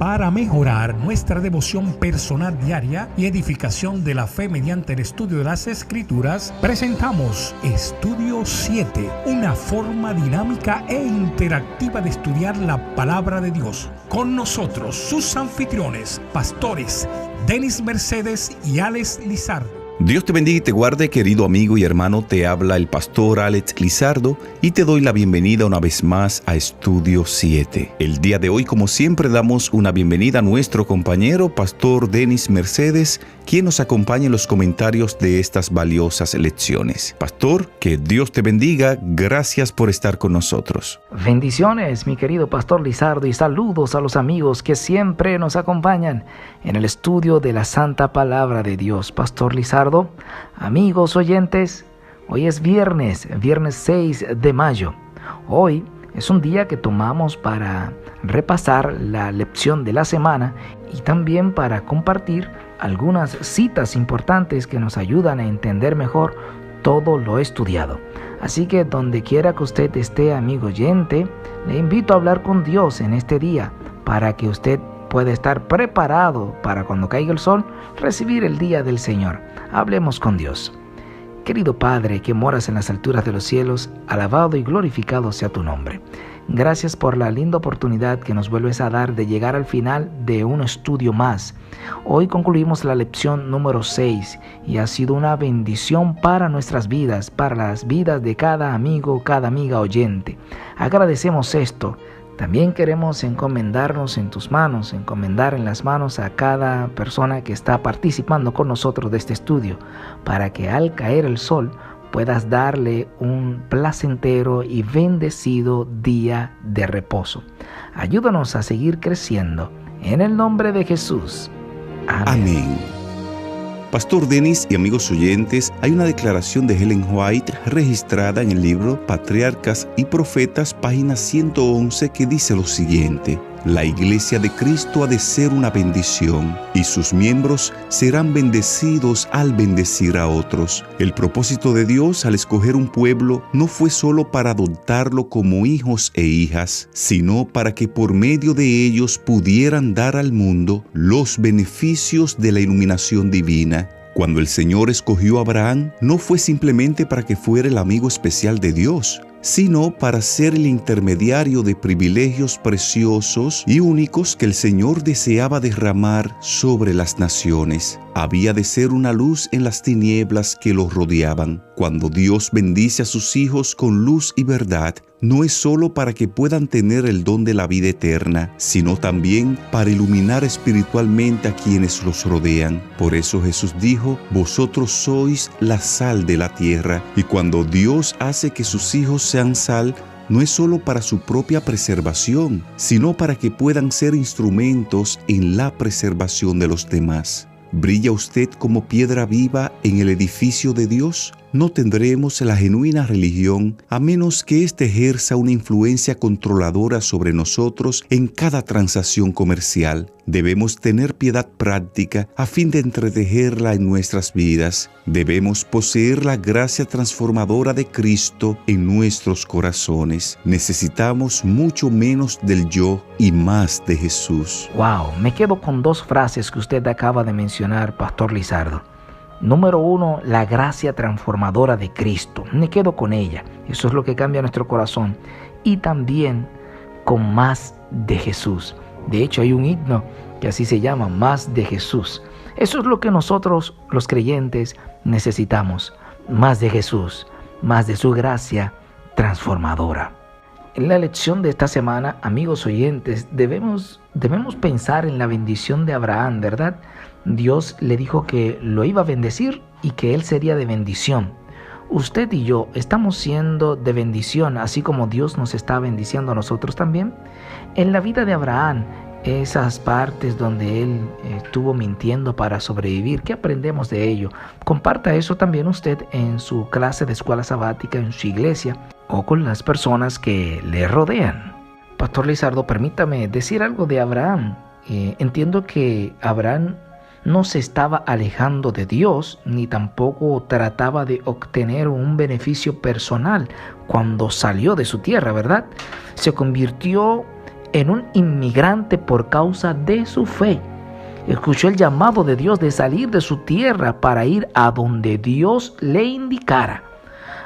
Para mejorar nuestra devoción personal diaria y edificación de la fe mediante el estudio de las Escrituras, presentamos Estudio 7, una forma dinámica e interactiva de estudiar la Palabra de Dios. Con nosotros, sus anfitriones, pastores Denis Mercedes y Alex Lizardo. Dios te bendiga y te guarde, querido amigo y hermano. Te habla el pastor Alex Lizardo y te doy la bienvenida una vez más a Estudio 7. El día de hoy, como siempre, damos una bienvenida a nuestro compañero, pastor Denis Mercedes, quien nos acompaña en los comentarios de estas valiosas lecciones. Pastor, que Dios te bendiga. Gracias por estar con nosotros. Bendiciones, mi querido pastor Lizardo, y saludos a los amigos que siempre nos acompañan en el estudio de la Santa Palabra de Dios. Pastor Lizardo, amigos oyentes, hoy es viernes 6 de mayo. Hoy es un día que tomamos para repasar la lección de la semana y también para compartir algunas citas importantes que nos ayudan a entender mejor todo lo estudiado. Así que donde quiera que usted esté, amigo oyente, le invito a hablar con Dios en este día para que usted pueda estar preparado para cuando caiga el sol, recibir el día del Señor. Hablemos con Dios. Querido Padre, que moras en las alturas de los cielos, alabado y glorificado sea tu nombre. Gracias por la linda oportunidad que nos vuelves a dar de llegar al final de un estudio más. Hoy concluimos la lección número 6 y ha sido una bendición para nuestras vidas, para las vidas de cada amigo, cada amiga oyente. Agradecemos esto. También queremos encomendarnos en tus manos, encomendar en las manos a cada persona que está participando con nosotros de este estudio, para que al caer el sol puedas darle un placentero y bendecido día de reposo. Ayúdanos a seguir creciendo. En el nombre de Jesús. Amén. Amén. Pastor Denis y amigos oyentes, hay una declaración de Ellen White registrada en el libro Patriarcas y Profetas, página 111, que dice lo siguiente: la Iglesia de Cristo ha de ser una bendición y sus miembros serán bendecidos al bendecir a otros. El propósito de Dios al escoger un pueblo no fue solo para adoptarlo como hijos e hijas, sino para que por medio de ellos pudieran dar al mundo los beneficios de la iluminación divina. Cuando el Señor escogió a Abraham, no fue simplemente para que fuera el amigo especial de Dios, sino para ser el intermediario de privilegios preciosos y únicos que el Señor deseaba derramar sobre las naciones. Había de ser una luz en las tinieblas que los rodeaban. Cuando Dios bendice a sus hijos con luz y verdad, no es solo para que puedan tener el don de la vida eterna, sino también para iluminar espiritualmente a quienes los rodean. Por eso Jesús dijo: vosotros sois la sal de la tierra. Y cuando Dios hace que sus hijos sean sal, no es solo para su propia preservación, sino para que puedan ser instrumentos en la preservación de los demás. ¿Brilla usted como piedra viva en el edificio de Dios? No tendremos la genuina religión a menos que éste ejerza una influencia controladora sobre nosotros en cada transacción comercial. Debemos tener piedad práctica a fin de entretejerla en nuestras vidas. Debemos poseer la gracia transformadora de Cristo en nuestros corazones. Necesitamos mucho menos del yo y más de Jesús. Wow, me quedo con dos frases que usted acaba de mencionar, Pastor Lizardo. Número 1, la gracia transformadora de Cristo. Me quedo con ella. Eso es lo que cambia nuestro corazón. Y también con más de Jesús. De hecho, hay un himno que así se llama, Más de Jesús. Eso es lo que nosotros, los creyentes, necesitamos. Más de Jesús, más de su gracia transformadora. En la lección de esta semana, amigos oyentes, debemos pensar en la bendición de Abraham, ¿verdad? Dios le dijo que lo iba a bendecir y que él sería de bendición. Usted y yo estamos siendo de bendición, así como Dios nos está bendiciendo a nosotros también. En la vida de Abraham, esas partes donde él estuvo mintiendo para sobrevivir, ¿qué aprendemos de ello? Comparta eso también usted en su clase de escuela sabática, en su iglesia o con las personas que le rodean. Pastor Lizardo, permítame decir algo de Abraham. Entiendo que Abraham no se estaba alejando de Dios, ni tampoco trataba de obtener un beneficio personal cuando salió de su tierra, ¿verdad? Se convirtió en un inmigrante por causa de su fe. Escuchó el llamado de Dios de salir de su tierra para ir a donde Dios le indicara.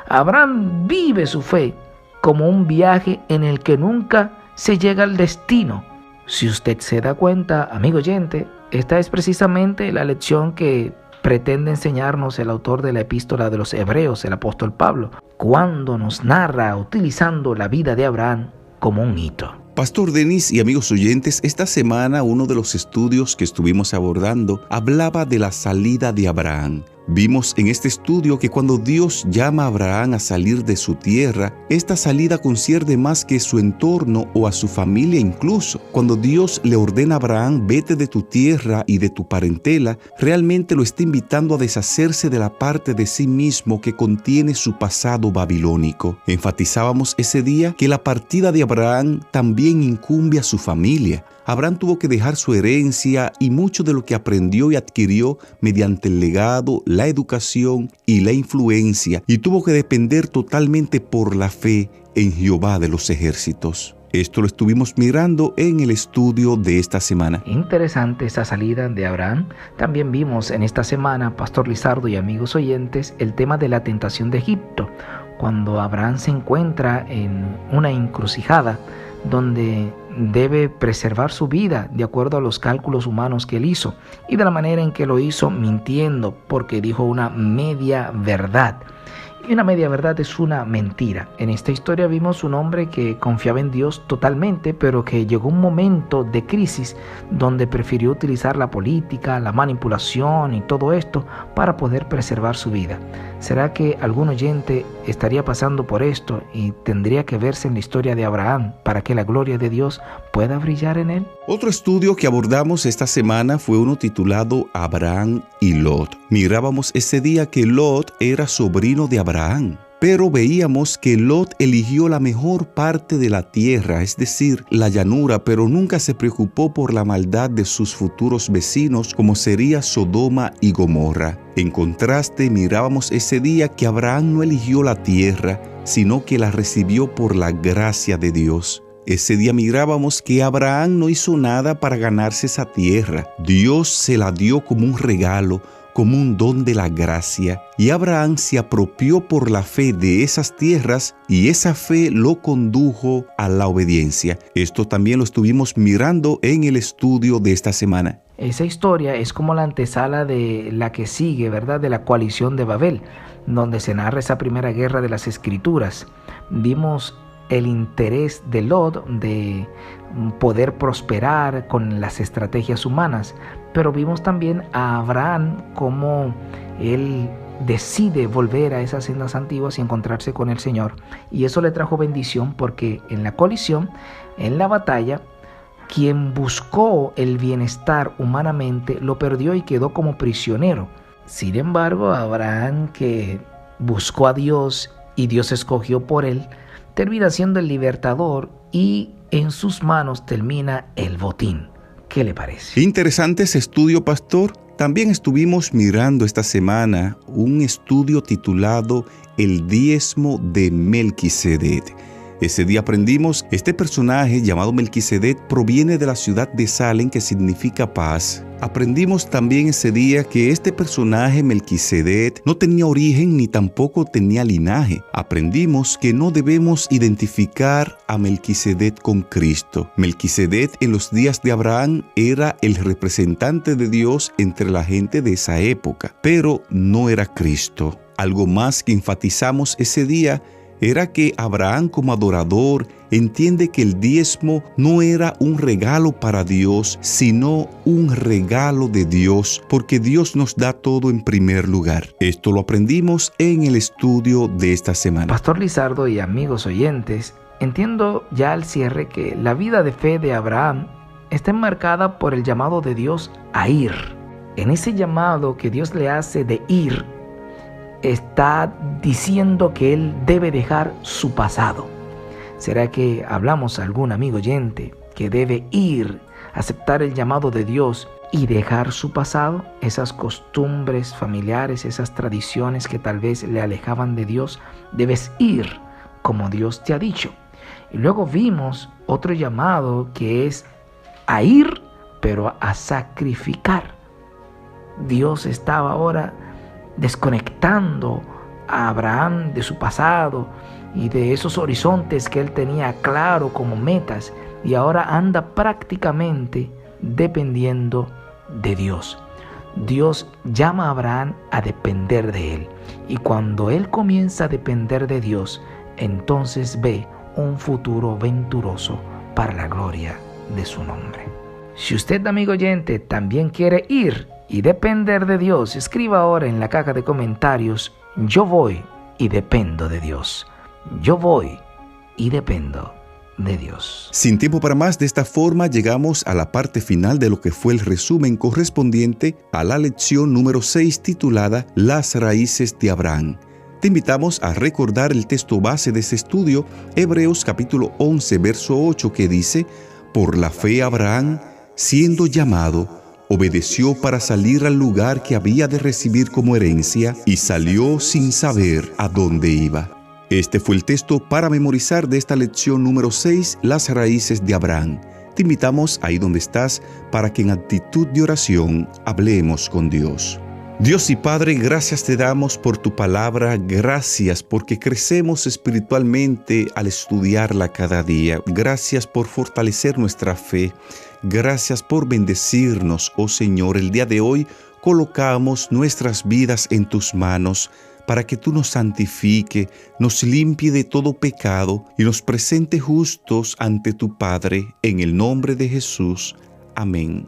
Abraham vive su fe como un viaje en el que nunca se llega al destino. Si usted se da cuenta, amigo oyente, esta es precisamente la lección que pretende enseñarnos el autor de la epístola de los Hebreos, el apóstol Pablo, cuando nos narra utilizando la vida de Abraham como un hito. Pastor Denis y amigos oyentes, esta semana uno de los estudios que estuvimos abordando hablaba de la salida de Abraham. Vimos en este estudio que cuando Dios llama a Abraham a salir de su tierra, esta salida concierne más que su entorno o a su familia incluso. Cuando Dios le ordena a Abraham, vete de tu tierra y de tu parentela, realmente lo está invitando a deshacerse de la parte de sí mismo que contiene su pasado babilónico. Enfatizábamos ese día que la partida de Abraham también incumbe a su familia. Abraham tuvo que dejar su herencia y mucho de lo que aprendió y adquirió mediante el legado, la educación y la influencia, y tuvo que depender totalmente por la fe en Jehová de los ejércitos. Esto lo estuvimos mirando en el estudio de esta semana. Interesante esta salida de Abraham. También vimos en esta semana, Pastor Lizardo y amigos oyentes, el tema de la tentación de Egipto, cuando Abraham se encuentra en una encrucijada donde debe preservar su vida de acuerdo a los cálculos humanos que él hizo y de la manera en que lo hizo mintiendo porque dijo una media verdad. Y una media verdad es una mentira. En esta historia vimos un hombre que confiaba en Dios totalmente, pero que llegó un momento de crisis donde prefirió utilizar la política, la manipulación y todo esto para poder preservar su vida. ¿Será que algún oyente estaría pasando por esto y tendría que verse en la historia de Abraham para que la gloria de Dios pueda brillar en él? Otro estudio que abordamos esta semana fue uno titulado Abraham y Lot. Mirábamos ese día que Lot era sobrino de Abraham, pero veíamos que Lot eligió la mejor parte de la tierra, es decir, la llanura, pero nunca se preocupó por la maldad de sus futuros vecinos, como sería Sodoma y Gomorra. En contraste, mirábamos ese día que Abraham no eligió la tierra, sino que la recibió por la gracia de Dios. Ese día mirábamos que Abraham no hizo nada para ganarse esa tierra. Dios se la dio como un regalo, como un don de la gracia, y Abraham se apropió por la fe de esas tierras y esa fe lo condujo a la obediencia. Esto también lo estuvimos mirando en el estudio de esta semana. Esa historia es como la antesala de la que sigue, ¿verdad? De la coalición de Babel, donde se narra esa primera guerra de las Escrituras. Vimos el interés de Lot de poder prosperar con las estrategias humanas, pero vimos también a Abraham como él decide volver a esas sendas antiguas y encontrarse con el Señor, y eso le trajo bendición porque en la colisión, en la batalla, quien buscó el bienestar humanamente lo perdió y quedó como prisionero. Sin embargo, Abraham, que buscó a Dios y Dios escogió por él, termina siendo el libertador y en sus manos termina el botín. ¿Qué le parece? Interesante ese estudio, pastor. También estuvimos mirando esta semana un estudio titulado El diezmo de Melquisedec. Ese día aprendimos este personaje llamado Melquisedec proviene de la ciudad de Salem, que significa paz. Aprendimos también ese día que este personaje Melquisedec no tenía origen ni tampoco tenía linaje. Aprendimos que no debemos identificar a Melquisedec con Cristo. Melquisedec en los días de Abraham era el representante de Dios entre la gente de esa época, pero no era Cristo. Algo más que enfatizamos ese día era que Abraham, como adorador, entiende que el diezmo no era un regalo para Dios, sino un regalo de Dios, porque Dios nos da todo en primer lugar. Esto lo aprendimos en el estudio de esta semana. Pastor Lizardo y amigos oyentes, entiendo ya al cierre que la vida de fe de Abraham está enmarcada por el llamado de Dios a ir. En ese llamado que Dios le hace de ir, está diciendo que él debe dejar su pasado. ¿Será que hablamos a algún amigo oyente que debe ir, aceptar el llamado de Dios y dejar su pasado? Esas costumbres familiares, esas tradiciones que tal vez le alejaban de Dios, debes ir como Dios te ha dicho. Y luego vimos otro llamado que es a ir, pero a sacrificar. Dios estaba ahora desconectando a Abraham de su pasado y de esos horizontes que él tenía claro como metas, y ahora anda prácticamente dependiendo de Dios. Dios llama a Abraham a depender de él, y cuando él comienza a depender de Dios, entonces ve un futuro venturoso para la gloria de su nombre. Si usted, amigo oyente, también quiere ir y depender de Dios, escriba ahora en la caja de comentarios: yo voy y dependo de Dios. Yo voy y dependo de Dios. Sin tiempo para más, de esta forma llegamos a la parte final de lo que fue el resumen correspondiente a la lección número 6 titulada Las raíces de Abraham. Te invitamos a recordar el texto base de este estudio, Hebreos capítulo 11, verso 8, que dice: por la fe Abraham, siendo llamado, obedeció para salir al lugar que había de recibir como herencia y salió sin saber a dónde iba. Este fue el texto para memorizar de esta lección número 6, Las raíces de Abraham. Te invitamos ahí donde estás para que en actitud de oración hablemos con Dios. Dios y Padre, gracias te damos por tu palabra, gracias porque crecemos espiritualmente al estudiarla cada día. Gracias por fortalecer nuestra fe. Gracias por bendecirnos, oh Señor. El día de hoy colocamos nuestras vidas en tus manos para que tú nos santifique, nos limpie de todo pecado y nos presente justos ante tu Padre, en el nombre de Jesús. Amén.